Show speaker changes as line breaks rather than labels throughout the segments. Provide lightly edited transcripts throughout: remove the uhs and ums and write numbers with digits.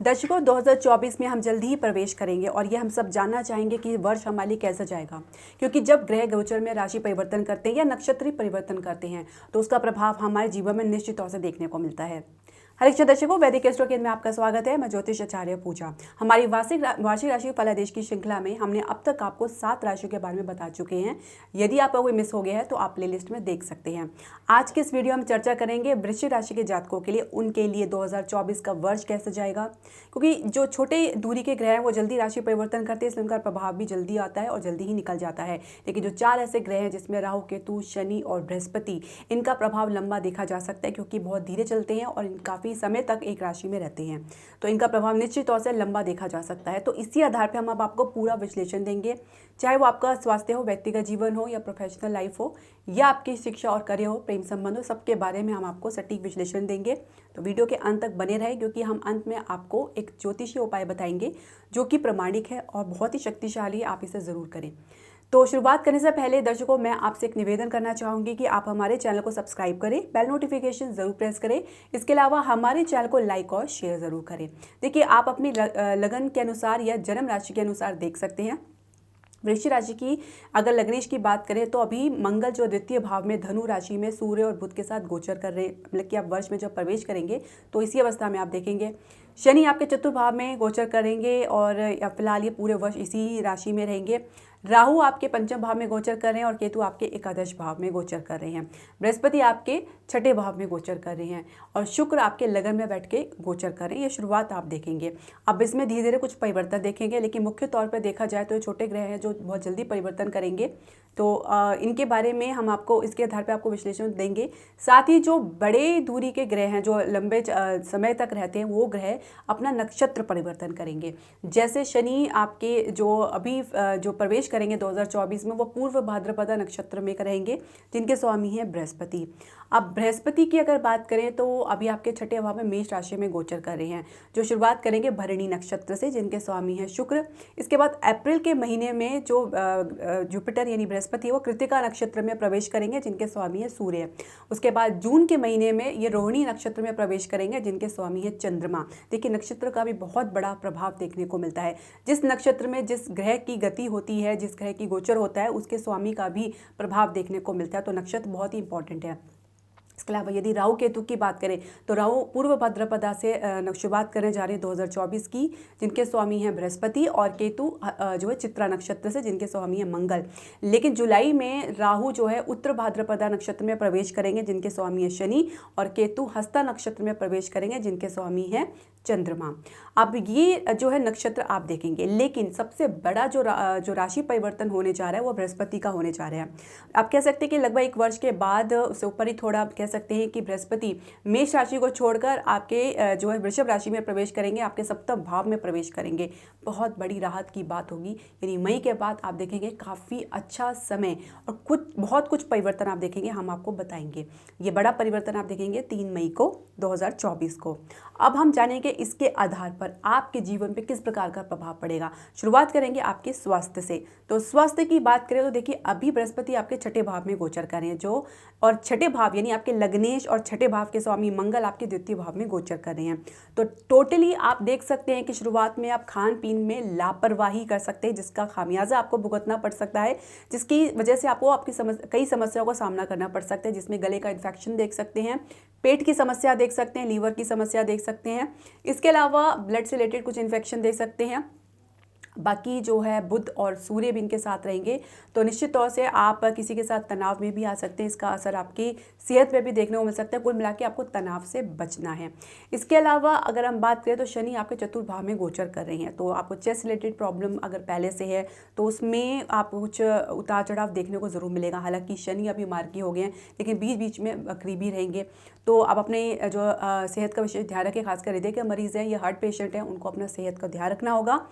दर्शकों 2024 में हम जल्दी ही प्रवेश करेंगे और ये हम सब जानना चाहेंगे कि वर्ष हमारे लिए कैसा जाएगा, क्योंकि जब ग्रह गोचर में राशि परिवर्तन करते हैं या नक्षत्रीय परिवर्तन करते हैं तो उसका प्रभाव हमारे जीवन में निश्चित तौर से देखने को मिलता है। हरिश्चंद्र दर्शकों, वैदिक एस्ट्रो केंद्र में आपका स्वागत है। मैं ज्योतिष आचार्य पूजा। हमारी वार्षिक राशि फलादेश की श्रृंखला में हमने अब तक आपको 7 राशियों के बारे में बता चुके हैं। यदि आपका कोई मिस हो गया है तो आप प्लेलिस्ट में देख सकते हैं। आज के इस वीडियो में हम चर्चा करेंगे वृश्चिक राशि के जातकों के लिए, उनके लिए 2024 का वर्ष कैसे जाएगा, क्योंकि जो छोटे दूरी के ग्रह हैं वो जल्दी राशि परिवर्तन करते हैं, इसलिए उनका प्रभाव भी जल्दी आता है और जल्दी ही निकल जाता है। लेकिन जो 4 ऐसे ग्रह हैं जिसमें राहु, केतु, शनि और बृहस्पति, इनका प्रभाव लंबा देखा जा सकता है, क्योंकि बहुत धीरे चलते हैं और काफ़ी समय तक एक राशि में रहते हैं, तो इनका प्रभाव निश्चित तौर से लंबा देखा जा सकता है। तो इसी आधार पर हम अब आपको पूरा विश्लेषण देंगे, चाहे वो आपका स्वास्थ्य हो, व्यक्तिगत जीवन हो या प्रोफेशनल लाइफ हो या आपकी शिक्षा और करियर हो, प्रेम संबंध हो, सबके बारे में हम आपको सटीक विश्लेषण देंगे। तो वीडियो के अंत तक बने रहे, क्योंकि हम अंत में आपको एक ज्योतिषीय उपाय बताएंगे जो कि प्रामाणिक है और बहुत ही शक्तिशाली है। आप इसे ज़रूर करें। तो शुरुआत करने से पहले दर्शकों, मैं आपसे एक निवेदन करना चाहूँगी कि आप हमारे चैनल को सब्सक्राइब करें, बेल नोटिफिकेशन ज़रूर प्रेस करें। इसके अलावा हमारे चैनल को लाइक और शेयर ज़रूर करें। देखिए, आप अपनी लगन के अनुसार या जन्म राशि के अनुसार देख सकते हैं। वृश्चिक राशि की अगर लग्नेश की बात करें तो अभी मंगल जो द्वितीय भाव में धनु राशि में सूर्य और बुध के साथ गोचर कर रहे हैं, मतलब कि आप वर्ष में जब प्रवेश करेंगे तो इसी अवस्था में आप देखेंगे। शनि आपके चतुर्थ भाव में गोचर करेंगे और फिलहाल ये पूरे वर्ष इसी राशि में रहेंगे। राहु आपके पंचम भाव में गोचर कर रहे हैं और केतु आपके एकादश भाव में गोचर कर रहे हैं। बृहस्पति आपके छठे भाव में गोचर कर रहे हैं और शुक्र आपके लगन में बैठ के गोचर कर रहे हैं। ये शुरुआत आप देखेंगे। अब इसमें धीरे धीरे कुछ परिवर्तन देखेंगे, लेकिन मुख्य तौर पर देखा जाए तो ये छोटे ग्रह हैं जो बहुत जल्दी परिवर्तन करेंगे। तो इनके बारे में हम आपको इसके आधार पर आपको विश्लेषण देंगे। साथ ही जो बड़े दूरी के ग्रह हैं जो लंबे समय तक रहते हैं, वो ग्रह अपना नक्षत्र परिवर्तन करेंगे। जैसे शनि आपके जो अभी जो प्रवेश करेंगे 2024 में, वो पूर्व भाद्रपदा नक्षत्र में रहेंगे, जिनके स्वामी हैं बृहस्पति। अब बृहस्पति की अगर बात करें तो अभी आपके छठे भाव में मेष राशि में गोचर कर रहे हैं, जो शुरुआत करेंगे भरणी नक्षत्र से, जिनके स्वामी हैं शुक्र। इसके बाद अप्रैल के महीने में जो जुपिटर यानी बृहस्पति वो कृत्तिका नक्षत्र में प्रवेश करेंगे, जिनके स्वामी है सूर्य। उसके बाद जून के महीने में ये रोहिणी नक्षत्र में प्रवेश करेंगे, जिनके स्वामी है चंद्रमा। देखिए, नक्षत्र का भी बहुत बड़ा प्रभाव देखने को मिलता है। जिस नक्षत्र में जिस ग्रह की गति होती है, जिस ग्रह की गोचर होता है, उसके स्वामी का भी प्रभाव देखने को मिलता है। तो नक्षत्र बहुत ही इंपॉर्टेंट है। इसके अलावा यदि राहु केतु की बात करें तो राहु पूर्व भाद्रपदा से शुरुआत करने जा रहे हैं 2024 की, जिनके स्वामी हैं बृहस्पति, और केतु जो है चित्रा नक्षत्र से, जिनके स्वामी हैं मंगल। लेकिन जुलाई में राहु जो है उत्तर भाद्रपदा नक्षत्र में प्रवेश करेंगे, जिनके स्वामी है शनि, और केतु हस्ता नक्षत्र में प्रवेश करेंगे, जिनके स्वामी हैं चंद्रमा। अब ये जो है नक्षत्र आप देखेंगे, लेकिन सबसे बड़ा जो राशि परिवर्तन होने जा रहा है वो बृहस्पति का होने जा रहा है। आप कह सकते हैं कि लगभग 1 वर्ष के बाद, उससे ऊपर ही थोड़ा कह सकते हैं कि बृहस्पति मेष राशि को छोड़कर आपके जो है वृषभ राशि में प्रवेश करेंगे, आपके सप्तम भाव में प्रवेश करेंगे। बहुत बड़ी राहत की बात होगी, यानी मई के बाद आप देखेंगे काफ़ी अच्छा समय और बहुत कुछ परिवर्तन आप देखेंगे, हम आपको बताएंगे। ये बड़ा परिवर्तन आप देखेंगे 3 मई को 2024 को। अब हम जानेंगे इसके आधार पर आपके जीवन पे किस प्रकार का प्रभाव पड़ेगा। शुरुआत करेंगे आपके स्वास्थ्य से। तो स्वास्थ्य की बात करें तो देखिए, अभी बृहस्पति आपके छठे भाव में गोचर कर रहे हैं, जो और छठे भाव यानी आपके लग्नेश और छठे भाव के स्वामी मंगल आपके द्वितीय भाव में गोचर कर रहे हैं। तो टोटली आप देख सकते हैं कि शुरुआत में आप खान पीन में लापरवाही कर सकते हैं, जिसका खामियाजा आपको भुगतना पड़ सकता है, जिसकी वजह से आपको कई समस्याओं का सामना करना पड़ सकता है, जिसमें गले का इन्फेक्शन देख सकते हैं, पेट की समस्या देख सकते हैं, लीवर की समस्या देख सकते हैं। इसके अलावा ब्लड से रिलेटेड कुछ इन्फेक्शन देख सकते हैं। बाकी जो है बुध और सूर्य भी इनके साथ रहेंगे, तो निश्चित तौर से आप किसी के साथ तनाव में भी आ सकते हैं। इसका असर आपकी सेहत पे भी देखने को मिल सकता है। कुल मिला के आपको तनाव से बचना है। इसके अलावा अगर हम बात करें तो शनि आपके चतुर्थ भाव में गोचर कर रहे हैं, तो आपको चेस्ट रिलेटेड प्रॉब्लम अगर पहले से है तो उसमें आपको कुछ उतार चढ़ाव देखने को ज़रूर मिलेगा। हालांकि शनि अभी मार्गी हो गए हैं, लेकिन बीच बीच में वक्री भी रहेंगे। तो आप अपने जो सेहत का विशेष ध्यान रखें, खासकर हृदय के मरीज़ हैं या हार्ट पेशेंट हैं, उनको अपना सेहत का ध्यान रखना होगा।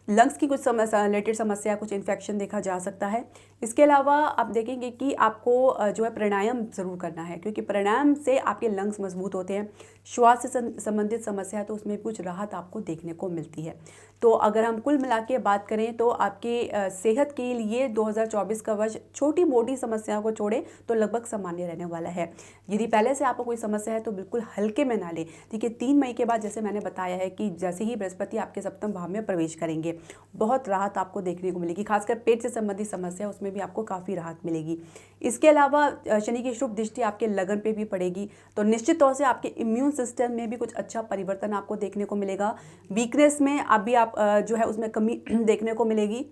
लंग्स की कुछ समस्या रिलेटेड समस्या, कुछ इन्फेक्शन देखा जा सकता है। इसके अलावा आप देखेंगे कि आपको जो है प्राणायाम ज़रूर करना है, क्योंकि प्राणायाम से आपके लंग्स मजबूत होते हैं। श्वास से संबंधित समस्या है तो उसमें कुछ राहत आपको देखने को मिलती है। तो अगर हम कुल मिला के बात करें तो आपके सेहत के लिए 2024 का वर्ष छोटी मोटी समस्याओं को छोड़े तो लगभग सामान्य रहने वाला है। यदि पहले से आपको कोई समस्या है तो बिल्कुल हल्के में ना लें। ठीक है, 3 मई के बाद जैसे मैंने बताया है कि जैसे ही बृहस्पति आपके सप्तम भाव में प्रवेश करेंगे, बहुत राहत आपको देखने को मिलेगी। खासकर पेट से संबंधित समस्या उसमें भी आपको काफ़ी राहत मिलेगी। इसके अलावा शनि की शुभ दृष्टि आपके लगन पे भी पड़ेगी, तो निश्चित तौर से आपके इम्यून सिस्टम में भी कुछ अच्छा परिवर्तन आपको देखने को मिलेगा। वीकनेस में अभी आप जो है उसमें कमी देखने को मिलेगी।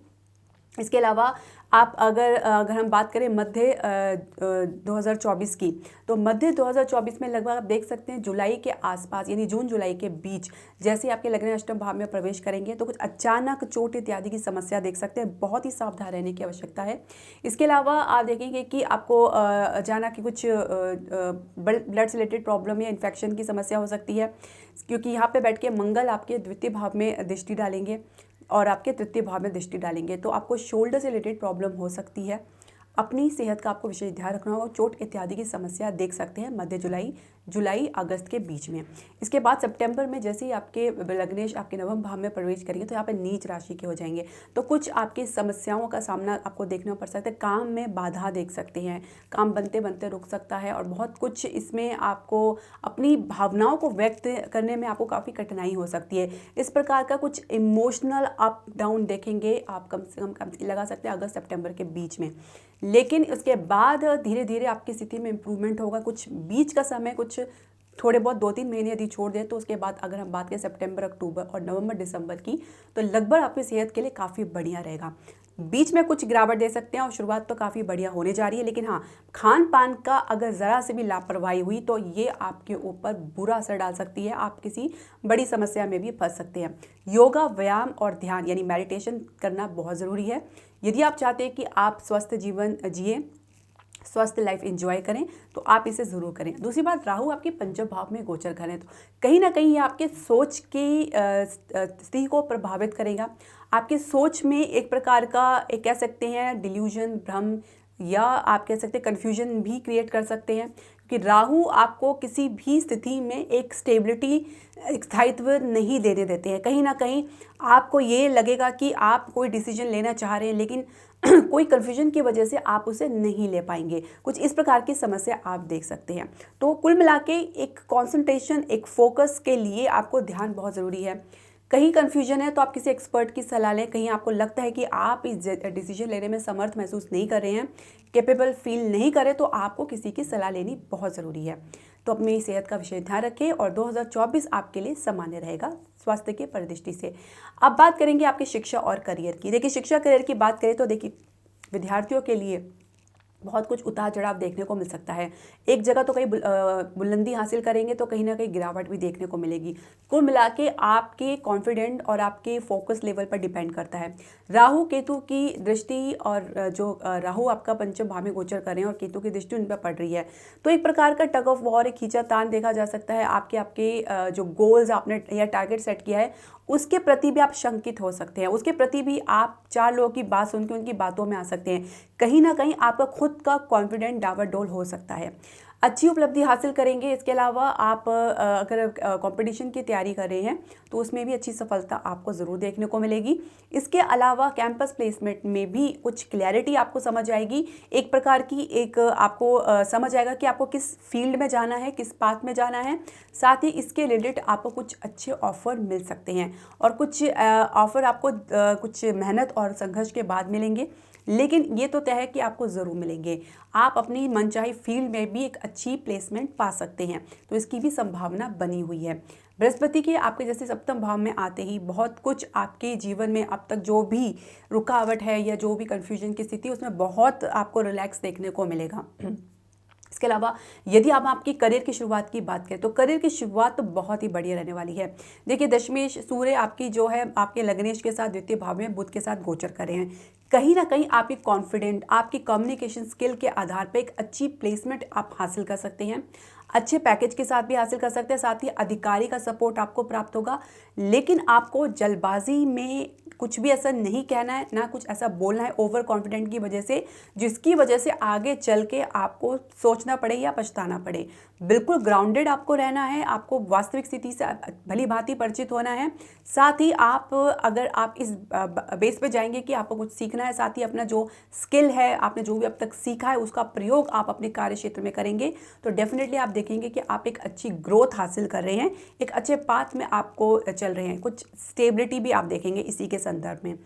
इसके अलावा आप अगर हम बात करें मध्य 2024 की, तो मध्य 2024 में लगभग आप देख सकते हैं जुलाई के आसपास, यानी जून जुलाई के बीच जैसे ही आपके लग्न अष्टम भाव में प्रवेश करेंगे तो कुछ अचानक चोट इत्यादि की समस्या देख सकते हैं। बहुत ही सावधान रहने की आवश्यकता है। इसके अलावा आप देखेंगे कि आपको अचानक की कुछ ब्लड से रिलेटेड प्रॉब्लम या इन्फेक्शन की समस्या हो सकती है, क्योंकि यहाँ पे बैठ के मंगल आपके द्वितीय भाव में दृष्टि डालेंगे और आपके तृतीय भाव में दृष्टि डालेंगे, तो आपको शोल्डर से रिलेटेड प्रॉब्लम हो सकती है। अपनी सेहत का आपको विशेष ध्यान रखना होगा। चोट इत्यादि की समस्या देख सकते हैं मध्य जुलाई अगस्त के बीच में। इसके बाद सितंबर में जैसे ही आपके लग्नेश आपके नवम भाव में प्रवेश करेंगे तो यहाँ पे नीच राशि के हो जाएंगे, तो कुछ आपकी समस्याओं का सामना आपको देखना पड़ सकता है। काम में बाधा देख सकते हैं, काम बनते बनते रुक सकता है और बहुत कुछ इसमें आपको अपनी भावनाओं को व्यक्त करने में आपको काफ़ी कठिनाई हो सकती है। इस प्रकार का कुछ इमोशनल अप डाउन देखेंगे आप कम से कम लगा सकते हैं अगस्त सितंबर के बीच में। लेकिन उसके बाद धीरे धीरे आपकी स्थिति में इम्प्रूवमेंट होगा। कुछ बीच का समय कुछ थोड़े बहुत 2-3 महीने यदि छोड़ दें तो उसके बाद अगर हम बात करें सितंबर, अक्टूबर और नवंबर, दिसंबर की, तो लगभग आपकी सेहत के लिए काफ़ी बढ़िया रहेगा। बीच में कुछ गिरावट दे सकते हैं और शुरुआत तो काफ़ी बढ़िया होने जा रही है, लेकिन हाँ, खान पान का अगर ज़रा से भी लापरवाही हुई तो ये आपके ऊपर बुरा असर डाल सकती है। आप किसी बड़ी समस्या में भी फंस सकते हैं। योगा, व्यायाम और ध्यान यानी मेडिटेशन करना बहुत ज़रूरी है। यदि आप चाहते हैं कि आप स्वस्थ जीवन जिए, स्वस्थ लाइफ एंजॉय करें, तो आप इसे ज़रूर करें। दूसरी बात, राहु आपके पंचम भाव में गोचर करें तो कहीं ना कहीं ये आपके सोच की स्थिति को प्रभावित करेगा। आपके सोच में एक प्रकार का एक कह सकते हैं डिल्यूजन, भ्रम, या आप कह सकते हैं कन्फ्यूजन भी क्रिएट कर सकते हैं, कि राहु आपको किसी भी स्थिति में एक स्टेबिलिटी, एक स्थायित्व नहीं देने देते हैं। कहीं ना कहीं आपको ये लगेगा कि आप कोई डिसीजन लेना चाह रहे हैं लेकिन कोई कन्फ्यूजन की वजह से आप उसे नहीं ले पाएंगे। कुछ इस प्रकार की समस्या आप देख सकते हैं। तो कुल मिला के एक कॉन्सेंट्रेशन, एक फोकस के लिए आपको ध्यान बहुत ज़रूरी है। कहीं कन्फ्यूजन है तो आप किसी एक्सपर्ट की सलाह लें। कहीं आपको लगता है कि आप इस डिसीजन लेने में समर्थ महसूस नहीं कर रहे हैं, कैपेबल फील नहीं करें, तो आपको किसी की सलाह लेनी बहुत ज़रूरी है। तो अपनी सेहत का विशेष ध्यान रखें और 2024 आपके लिए सामान्य रहेगा स्वास्थ्य के परिदृष्टि से। अब बात करेंगे आपकी शिक्षा और करियर की। देखिए, शिक्षा करियर की बात करें तो देखिए, विद्यार्थियों के लिए बहुत कुछ उतार चढ़ाव देखने को मिल सकता है। एक जगह तो कहीं बुलंदी हासिल करेंगे तो कहीं ना कहीं गिरावट भी देखने को मिलेगी। कुल मिला के आपके कॉन्फिडेंट और आपके फोकस लेवल पर डिपेंड करता है। राहु केतु की दृष्टि और जो राहु आपका पंचम भाव में गोचर कर रहे हैं और केतु की दृष्टि उन पर पड़ रही है, तो एक प्रकार का टग ऑफ वॉर, एक खींचातान देखा जा सकता है। आपके जो गोल्स आपने या टारगेट सेट किया है उसके प्रति भी आप शंकित हो सकते हैं, उसके प्रति भी आप 4 लोगों की बात सुन के उनकी बातों में आ सकते हैं। कहीं ना कहीं आपका खुद का कॉन्फिडेंट डावाडोल हो सकता है। अच्छी उपलब्धि हासिल करेंगे। इसके अलावा आप अगर कंपटीशन की तैयारी कर रहे हैं तो उसमें भी अच्छी सफलता आपको ज़रूर देखने को मिलेगी। इसके अलावा कैंपस प्लेसमेंट में भी कुछ क्लैरिटी आपको समझ आएगी। एक प्रकार की एक आपको समझ आएगा कि आपको किस फील्ड में जाना है, किस पाथ में जाना है। साथ ही इसके रिलेटेड आपको कुछ अच्छे ऑफ़र मिल सकते हैं और कुछ ऑफ़र आपको कुछ मेहनत और संघर्ष के बाद मिलेंगे, लेकिन ये तो तय है कि आपको ज़रूर मिलेंगे। आप अपनी मनचाही फील्ड में भी एक अच्छी प्लेसमेंट पा सकते हैं, तो इसकी भी संभावना बनी हुई है। बृहस्पति के आपके जैसे सप्तम भाव में आते ही बहुत कुछ आपके जीवन में अब तक जो भी रुकावट है या जो भी कन्फ्यूजन की स्थिति, उसमें बहुत आपको रिलैक्स देखने को मिलेगा। इसके अलावा यदि आप आपकी करियर की शुरुआत की बात करें तो करियर की शुरुआत तो बहुत ही बढ़िया रहने वाली है। देखिए, दशमेश सूर्य आपकी जो है आपके लग्नेश के साथ द्वितीय भाव में बुध के साथ गोचर कर रहे हैं। कहीं ना कहीं आपकी कॉन्फिडेंट, आपकी कम्युनिकेशन स्किल के आधार पर एक अच्छी प्लेसमेंट आप हासिल कर सकते हैं। अच्छे पैकेज के साथ भी हासिल कर सकते हैं, साथ ही अधिकारी का सपोर्ट आपको प्राप्त होगा। लेकिन आपको जल्दबाजी में कुछ भी ऐसा नहीं कहना है, ना कुछ ऐसा बोलना है ओवर कॉन्फिडेंट की वजह से, जिसकी वजह से आगे चल के आपको सोचना पड़े या पछताना पड़े। बिल्कुल ग्राउंडेड आपको रहना है, आपको वास्तविक स्थिति से भली भांति परिचित होना है। साथ ही आप अगर आप इस बेस पे जाएंगे कि आपको कुछ सीखना है, साथ ही अपना जो स्किल है, आपने जो भी अब तक सीखा है उसका प्रयोग आप अपने कार्य क्षेत्र में करेंगे, तो डेफिनेटली आप देखेंगे कि आप एक अच्छी ग्रोथ हासिल कर रहे हैं, एक अच्छे पाथ में आपको चल रहे हैं, कुछ स्टेबिलिटी भी आप देखेंगे इसी के संदर्भ में।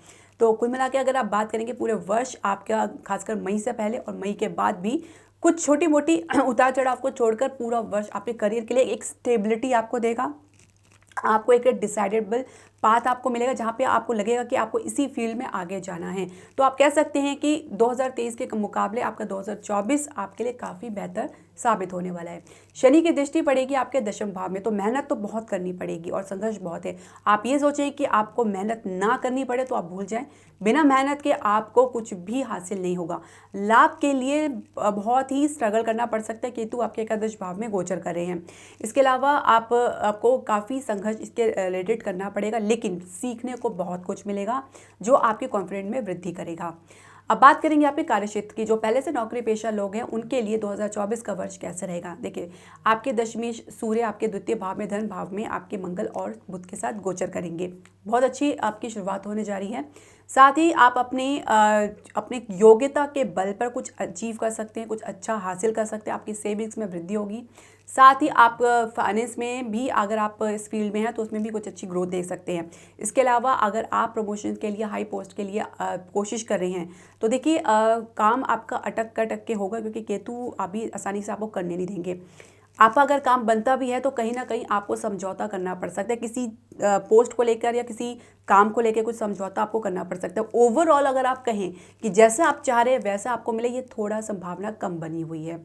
तो कुल मिला के अगर आप बात करेंगे पूरे वर्ष आपका, खासकर मई से पहले और मई के बाद भी कुछ छोटी मोटी उतार चढ़ाव को छोड़कर पूरा वर्ष आपके करियर के लिए एक स्टेबिलिटी आपको देगा। आपको एक डिसाइडेबल पाथ आपको मिलेगा जहाँ पे आपको लगेगा कि आपको इसी फील्ड में आगे जाना है। तो आप कह सकते हैं कि 2023 के मुकाबले आपका 2024 आपके लिए काफ़ी बेहतर साबित होने वाला है। शनि की दृष्टि पड़ेगी आपके दशम भाव में, तो मेहनत तो बहुत करनी पड़ेगी और संघर्ष बहुत है। आप ये सोचें कि आपको मेहनत ना करनी पड़े तो आप भूल जाएं, बिना मेहनत के आपको कुछ भी हासिल नहीं होगा। लाभ के लिए बहुत ही स्ट्रगल करना पड़ सकता है, केतु आपके एकादश भाव में गोचर कर रहे हैं। इसके अलावा आपको काफ़ी संघर्ष इसके रिलेटेड करना पड़ेगा, लेकिन सीखने को बहुत कुछ मिलेगा जो आपके कॉन्फिडेंस में वृद्धि करेगा। अब बात करेंगे आपके कार्यक्षेत्र की। जो पहले से नौकरी पेशा लोग हैं उनके लिए 2024 का वर्ष कैसे रहेगा। देखिए, आपके दशमेश सूर्य आपके द्वितीय भाव में, धन भाव में आपके मंगल और बुध के साथ गोचर करेंगे। बहुत अच्छी आपकी शुरुआत होने जा रही है। साथ ही आप अपनी योग्यता के बल पर कुछ अचीव कर सकते हैं, कुछ अच्छा हासिल कर सकते हैं, आपकी सेविंग्स में वृद्धि होगी। साथ ही आप फाइनेंस में भी अगर आप इस फील्ड में हैं तो उसमें भी कुछ अच्छी ग्रोथ देख सकते हैं। इसके अलावा अगर आप प्रमोशन के लिए, हाई पोस्ट के लिए कोशिश कर रहे हैं तो देखिए काम आपका अटक के होगा, क्योंकि केतु अभी आसानी से आपको करने नहीं देंगे। आपका अगर काम बनता भी है तो कहीं ना कहीं आपको समझौता करना पड़ सकता है, किसी पोस्ट को लेकर या किसी काम को लेकर कुछ समझौता आपको करना पड़ सकता है। ओवरऑल अगर आप कहें कि जैसा आप चाह रहे हैं वैसा आपको मिले, ये थोड़ा संभावना कम बनी हुई है।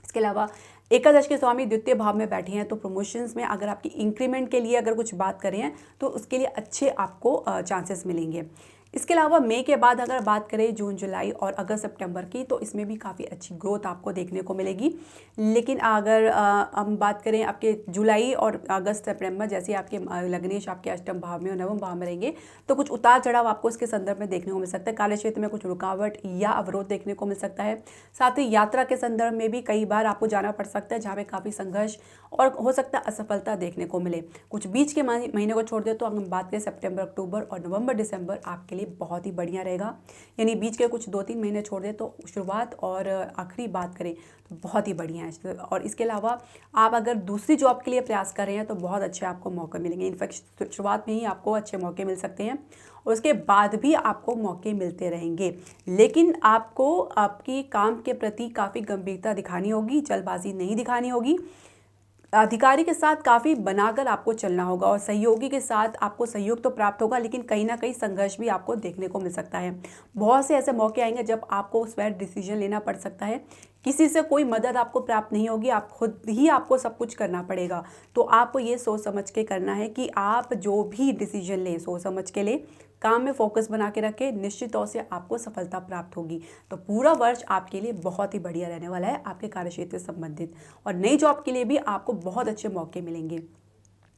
इसके अलावा एकादश के स्वामी द्वितीय भाव में बैठे हैं, तो प्रमोशंस में अगर आपकी इंक्रीमेंट के लिए अगर कुछ बात करें हैं तो उसके लिए अच्छे आपको चांसेस मिलेंगे। इसके अलावा मई के बाद अगर बात करें जून, जुलाई और अगस्त, सितंबर की, तो इसमें भी काफ़ी अच्छी ग्रोथ आपको देखने को मिलेगी। लेकिन अगर हम बात करें आपके जुलाई और अगस्त, सितंबर, जैसे आपके लग्नेश आपके अष्टम भाव में और नवम भाव में रहेंगे, तो कुछ उतार चढ़ाव आपको इसके संदर्भ में देखने को मिल सकता है। कार्य क्षेत्र में कुछ रुकावट या अवरोध देखने को मिल सकता है। साथ ही यात्रा के संदर्भ में भी कई बार आपको जाना पड़ सकता है, जहाँ पे काफ़ी संघर्ष और हो सकता है असफलता देखने को मिले। कुछ बीच के महीने को छोड़ दे तो हम बात करें सितंबर, अक्टूबर और नवंबर, दिसंबर आपके लिए बहुत ही बढ़िया रहेगा। यानी बीच के कुछ 2-3 महीने छोड़ दे तो शुरुआत और आखिरी बात करें तो बहुत ही बढ़िया है। और इसके अलावा आप अगर दूसरी जॉब के लिए प्रयास कर रहे हैं तो बहुत अच्छे आपको मौके मिलेंगे। इनफैक्ट शुरुआत में ही आपको अच्छे मौके मिल सकते हैं और उसके बाद भी आपको मौके मिलते रहेंगे। लेकिन आपको आपकी काम के प्रति काफ़ी गंभीरता दिखानी होगी, जल्दबाजी नहीं दिखानी होगी। अधिकारी के साथ काफ़ी बनाकर आपको चलना होगा और सहयोगी के साथ आपको सहयोग तो प्राप्त होगा, लेकिन कहीं ना कहीं संघर्ष भी आपको देखने को मिल सकता है। बहुत से ऐसे मौके आएंगे जब आपको स्वयं डिसीजन लेना पड़ सकता है, किसी से कोई मदद आपको प्राप्त नहीं होगी, आप खुद ही आपको सब कुछ करना पड़ेगा। तो आपको ये सोच समझ के करना है कि आप जो भी डिसीजन लें सोच समझ के लें, काम में फोकस बना के रखें, निश्चित तौर से आपको सफलता प्राप्त होगी। तो पूरा वर्ष आपके लिए बहुत ही बढ़िया रहने वाला है आपके कार्यक्षेत्र से संबंधित, और नई जॉब के लिए भी आपको बहुत अच्छे मौके मिलेंगे।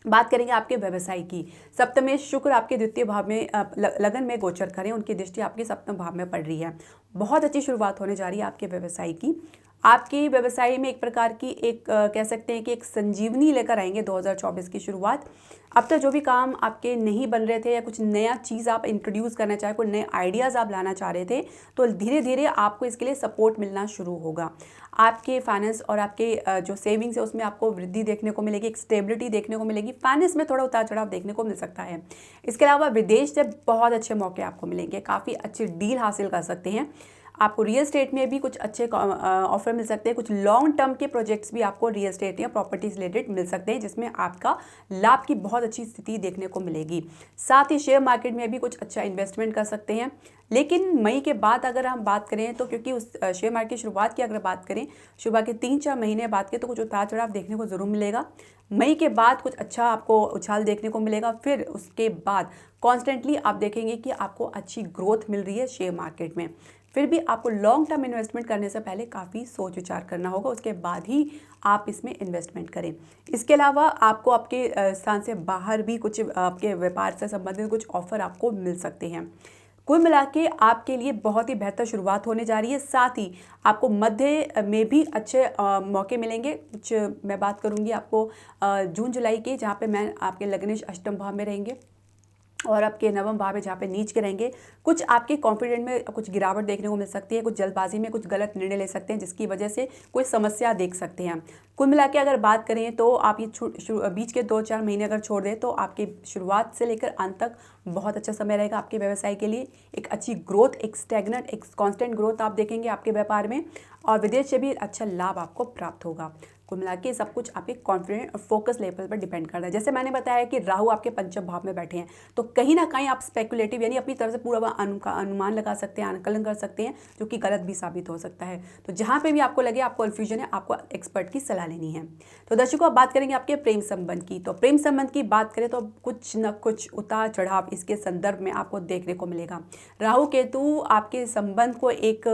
बात करेंगे आपके व्यवसाय की। सप्तमेश शुक्र आपके द्वितीय भाव में लगन में गोचर करें, उनकी दृष्टि आपके सप्तम भाव में पड़ रही है। बहुत अच्छी शुरुआत होने जा रही है आपके व्यवसाय की। आपके व्यवसाय में एक प्रकार की कह सकते हैं कि एक संजीवनी लेकर आएंगे 2024 की शुरुआत। अब तक जो भी काम आपके नहीं बन रहे थे या कुछ नया चीज़ आप इंट्रोड्यूस करना चाहे, कोई नए आइडियाज़ आप लाना चाह रहे थे, तो धीरे धीरे आपको इसके लिए सपोर्ट मिलना शुरू होगा। आपके फाइनेंस और आपके जो सेविंग्स है उसमें आपको वृद्धि देखने को मिलेगी, एक स्टेबिलिटी देखने को मिलेगी। फाइनेंस में थोड़ा उतार चढ़ाव देखने को मिल सकता है। इसके अलावा विदेश से बहुत अच्छे मौके आपको मिलेंगे, काफ़ी अच्छी डील हासिल कर सकते हैं। आपको रियल स्टेट में भी कुछ अच्छे ऑफर मिल सकते हैं। कुछ लॉन्ग टर्म के प्रोजेक्ट्स भी आपको रियल स्टेट या प्रॉपर्टीज रिलेटेड मिल सकते हैं, जिसमें आपका लाभ की बहुत अच्छी स्थिति देखने को मिलेगी। साथ ही शेयर मार्केट में भी कुछ अच्छा इन्वेस्टमेंट कर सकते हैं। लेकिन मई के बाद अगर हम बात करें तो, क्योंकि उस शेयर मार्केट की शुरुआत की अगर बात करें, शुरुआत के 3-4 महीने बाद के, तो कुछ उतार चढ़ाव देखने को ज़रूर मिलेगा। मई के बाद कुछ अच्छा आपको उछाल देखने को मिलेगा। फिर उसके बाद कॉन्स्टेंटली आप देखेंगे कि आपको अच्छी ग्रोथ मिल रही है शेयर मार्केट में। फिर भी आपको लॉन्ग टर्म इन्वेस्टमेंट करने से पहले काफ़ी सोच विचार करना होगा, उसके बाद ही आप इसमें इन्वेस्टमेंट करें। इसके अलावा आपको आपके स्थान से बाहर भी कुछ आपके व्यापार से संबंधित कुछ ऑफर आपको मिल सकते हैं। कुल मिला के आपके लिए बहुत ही बेहतर शुरुआत होने जा रही है। साथ ही आपको मध्य में भी अच्छे मौके मिलेंगे। कुछ मैं बात करूंगी आपको जून जुलाई के, जहाँ पे मैं आपके लग्नेश अष्टम भाव में रहेंगे और आपके नवम भाव में जहाँ पे नीच के रहेंगे। कुछ आपके कॉन्फिडेंट में कुछ गिरावट देखने को मिल सकती है, कुछ जल्दबाजी में कुछ गलत निर्णय ले सकते हैं जिसकी वजह से कोई समस्या देख सकते हैं। कुल मिला के अगर बात करें तो आप ये बीच के 2-4 महीने अगर छोड़ दें तो आपकी शुरुआत से लेकर अंत तक बहुत अच्छा समय रहेगा आपके व्यवसाय के लिए। एक अच्छी ग्रोथ, एक स्टैग्नेंट, एक कांस्टेंट ग्रोथ आप देखेंगे आपके व्यापार में, और विदेश से भी अच्छा लाभ आपको प्राप्त होगा। कुल मिला के सब कुछ आपके कॉन्फिडेंट और फोकस लेवल पर डिपेंड करता है। जैसे मैंने बताया कि राहु आपके पंचम भाव में बैठे हैं, तो कहीं ना कहीं आप स्पेकुलेटिव यानी अपनी तरफ से पूरा अनुमान लगा सकते हैं, आकलन कर सकते हैं, जो कि गलत भी साबित हो सकता है। तो जहाँ पे भी आपको लगे आपको कन्फ्यूजन है, आपको एक्सपर्ट की सलाह लेनी है। तो दर्शकों, अब बात करेंगे आपके प्रेम संबंध की। तो प्रेम संबंध की बात करें तो कुछ न कुछ उतार चढ़ाव इसके संदर्भ में आपको देखने को मिलेगा। राहु केतु आपके संबंध को एक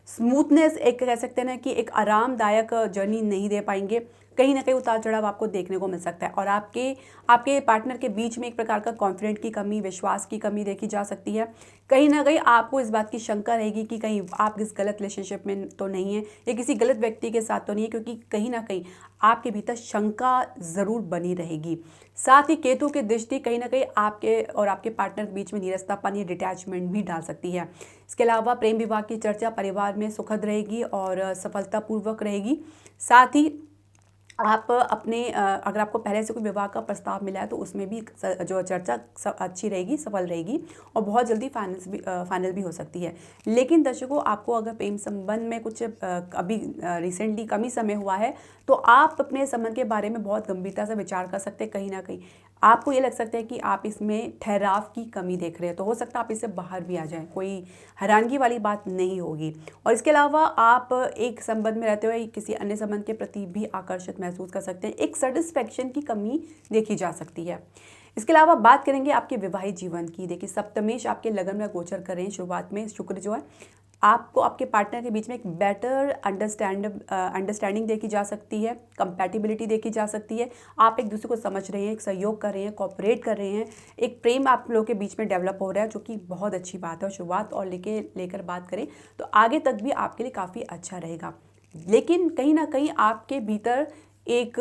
स्मूथनेस, एक कह सकते हैं ना कि एक आरामदायक जर्नी नहीं दे पाएंगे। कहीं ना कहीं उतार चढ़ाव आपको देखने को मिल सकता है, और आपके पार्टनर के बीच में एक प्रकार का कॉन्फिडेंट की कमी, विश्वास की कमी देखी जा सकती है। कहीं ना कहीं आपको इस बात की शंका रहेगी कि कहीं आप किस गलत रिलेशनशिप में तो नहीं है, या किसी गलत व्यक्ति के साथ तो नहीं है, क्योंकि कहीं ना कहीं आपके भीतर शंका ज़रूर बनी रहेगी। साथ ही केतु की दृष्टि कहीं ना कहीं आपके और आपके पार्टनर के बीच में नीरसतापन या डिटैचमेंट भी डाल सकती है। इसके अलावा प्रेम विवाह की चर्चा परिवार में सुखद रहेगी और सफलतापूर्वक रहेगी। साथ ही आप अपने अगर आपको पहले से कोई विवाह का प्रस्ताव मिला है तो उसमें भी जो चर्चा अच्छी रहेगी, सफल रहेगी, और बहुत जल्दी फाइनल भी हो सकती है। लेकिन दर्शकों, आपको अगर प्रेम संबंध में कुछ अभी रिसेंटली कम ही समय हुआ है तो आप अपने संबंध के बारे में बहुत गंभीरता से विचार कर सकते हैं। कहीं ना कहीं आपको ये लग सकता है कि आप इसमें ठहराव की कमी देख रहे हैं, तो हो सकता है आप इससे बाहर भी आ जाएं, कोई हैरानगी वाली बात नहीं होगी। और इसके अलावा आप एक संबंध में रहते हुए किसी अन्य संबंध के प्रति भी आकर्षित महसूस कर सकते हैं। एक सेटिस्फैक्शन की कमी देखी जा सकती है। इसके अलावा बात करेंगे आपके विवाहित जीवन की। देखिए, सप्तमेश आपके लगन में गोचर कर रहे हैं। शुरुआत में शुक्र जो है, आपको आपके पार्टनर के बीच में एक बेटर अंडरस्टैंडिंग देखी जा सकती है, कंपैटिबिलिटी देखी जा सकती है। आप एक दूसरे को समझ रहे हैं, एक सहयोग कर रहे हैं, कोऑपरेट कर रहे हैं, एक प्रेम आप लोगों के बीच में डेवलप हो रहा है, जो कि बहुत अच्छी बात है। और शुरुआत और लेकर बात करें तो आगे तक भी आपके लिए काफ़ी अच्छा रहेगा। लेकिन कहीं ना कहीं आपके भीतर एक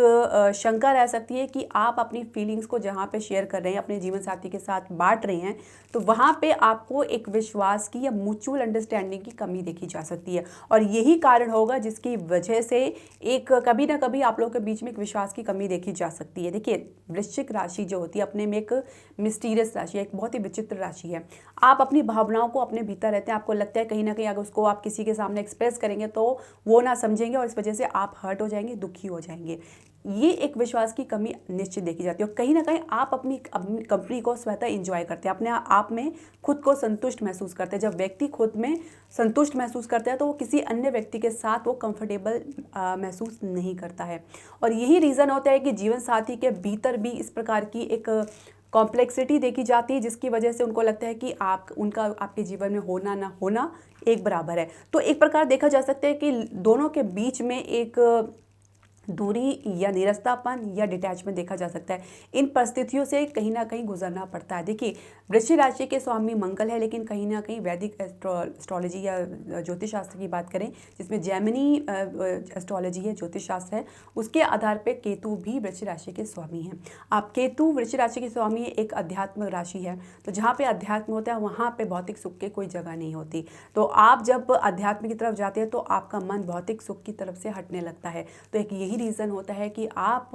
शंका रह सकती है कि आप अपनी फीलिंग्स को जहाँ पे शेयर कर रहे हैं, अपने जीवन साथी के साथ बांट रहे हैं, तो वहाँ पे आपको एक विश्वास की या म्यूचुअल अंडरस्टैंडिंग की कमी देखी जा सकती है। और यही कारण होगा जिसकी वजह से एक कभी ना कभी आप लोगों के बीच में एक विश्वास की कमी देखी जा सकती है। देखिए, वृश्चिक राशि जो होती है अपने में एक मिस्टीरियस राशि है, एक बहुत ही विचित्र राशि है। आप अपनी भावनाओं को अपने भीतर रहते हैं, आपको लगता है कहीं ना कहीं अगर उसको आप किसी के सामने एक्सप्रेस करेंगे तो वो ना समझेंगे, और इस वजह से आप हर्ट हो जाएंगे, दुखी हो जाएंगे। ये एक विश्वास की कमी निश्चित देखी जाती है। और कहीं ना कहीं आप अपनी कंपनी को स्वतः एंजॉय करते हैं, अपने आप में खुद को संतुष्ट महसूस करते हैं। जब व्यक्ति खुद में संतुष्ट महसूस करता है तो वो किसी अन्य व्यक्ति के साथ वो कंफर्टेबल महसूस नहीं करता है। और यही रीज़न होता है कि जीवन साथी के भीतर भी इस प्रकार की एक कॉम्प्लेक्सिटी देखी जाती है, जिसकी वजह से उनको लगता है कि उनका आपके जीवन में होना ना होना एक बराबर है। तो एक प्रकार देखा जा सकता है कि दोनों के बीच में एक दूरी या निरस्तापन या डिटैचमेंट देखा जा सकता है। इन परिस्थितियों से कहीं ना कहीं गुजरना पड़ता है। देखिए, वृश्चिक राशि के स्वामी मंगल है, लेकिन कहीं ना कहीं वैदिक एस्ट्रोलॉजी या ज्योतिष शास्त्र की बात करें, जिसमें जैमिनी एस्ट्रोलॉजी है, ज्योतिष शास्त्र है, उसके आधार पर केतु भी वृश्चिक राशि के स्वामी हैं। आप केतु वृश्चिक राशि के स्वामी एक अध्यात्म राशि है, तो जहाँ पे अध्यात्म होता है वहाँ पे भौतिक सुख की कोई जगह नहीं होती। तो आप जब अध्यात्म की तरफ जाते हैं तो आपका मन भौतिक सुख की तरफ से हटने लगता है। तो एक यही रीज़न होता है कि आप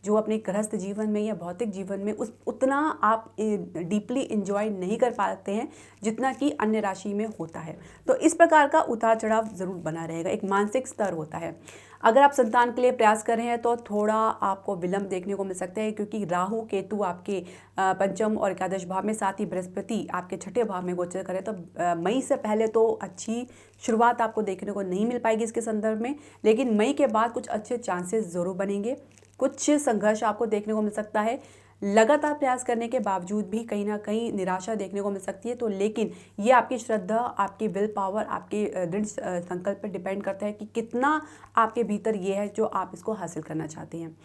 जो अपने गृहस्थ जीवन में या भौतिक जीवन में उतना आप डीपली इंजॉय नहीं कर पाते हैं जितना कि अन्य राशि में होता है। तो इस प्रकार का उतार चढ़ाव ज़रूर बना रहेगा, एक मानसिक स्तर होता है। अगर आप संतान के लिए प्रयास कर रहे हैं तो थोड़ा आपको विलंब देखने को मिल सकता है, क्योंकि राहु केतु आपके पंचम और एकादश भाव में, साथ ही बृहस्पति आपके छठे भाव में गोचर करें, तो मई से पहले तो अच्छी शुरुआत आपको देखने को नहीं मिल पाएगी इसके संदर्भ में। लेकिन मई के बाद कुछ अच्छे चांसेस ज़रूर बनेंगे, कुछ संघर्ष आपको देखने को मिल सकता है। लगातार प्रयास करने के बावजूद भी कहीं ना कहीं निराशा देखने को मिल सकती है। तो लेकिन ये आपकी श्रद्धा, आपकी विल पावर, आपके दृढ़ संकल्प पर डिपेंड करता है कि कितना आपके भीतर ये है जो आप इसको हासिल करना चाहते हैं।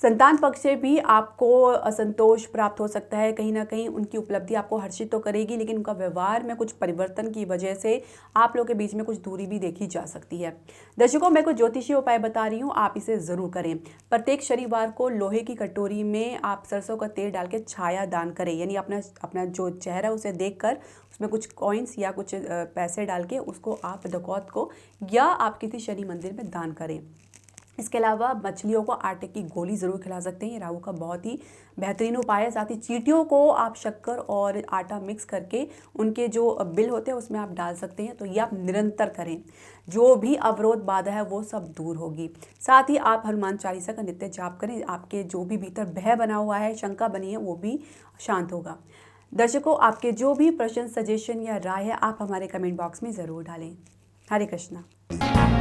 संतान पक्ष से भी आपको असंतोष प्राप्त हो सकता है, कहीं ना कहीं उनकी उपलब्धि आपको हर्षित तो करेगी, लेकिन उनका व्यवहार में कुछ परिवर्तन की वजह से आप लोगों के बीच में कुछ दूरी भी देखी जा सकती है। दर्शकों, मैं कुछ ज्योतिषीय उपाय बता रही हूँ, आप इसे ज़रूर करें। प्रत्येक शनिवार को लोहे की कटोरी में आप सरसों का तेल डाल के छाया दान करें, यानी अपना अपना जो चेहरा उसे देखकर उसमें कुछ कॉइन्स या कुछ पैसे डाल के उसको आप डकौत को या आप किसी शनि मंदिर में दान करें। इसके अलावा मछलियों को आटे की गोली ज़रूर खिला सकते हैं, ये राहु का बहुत ही बेहतरीन उपाय है। साथ ही चींटियों को आप शक्कर और आटा मिक्स करके उनके जो बिल होते हैं उसमें आप डाल सकते हैं। तो ये आप निरंतर करें, जो भी अवरोध बाधा है वो सब दूर होगी। साथ ही आप हनुमान चालीसा का नित्य जाप करें, आपके जो भी भीतर भय बना हुआ है, शंका बनी है, वो भी शांत होगा। दर्शकों, आपके जो भी प्रश्न, सजेशन या राय है आप हमारे कमेंट बॉक्स में ज़रूर डालें। हरे कृष्णा।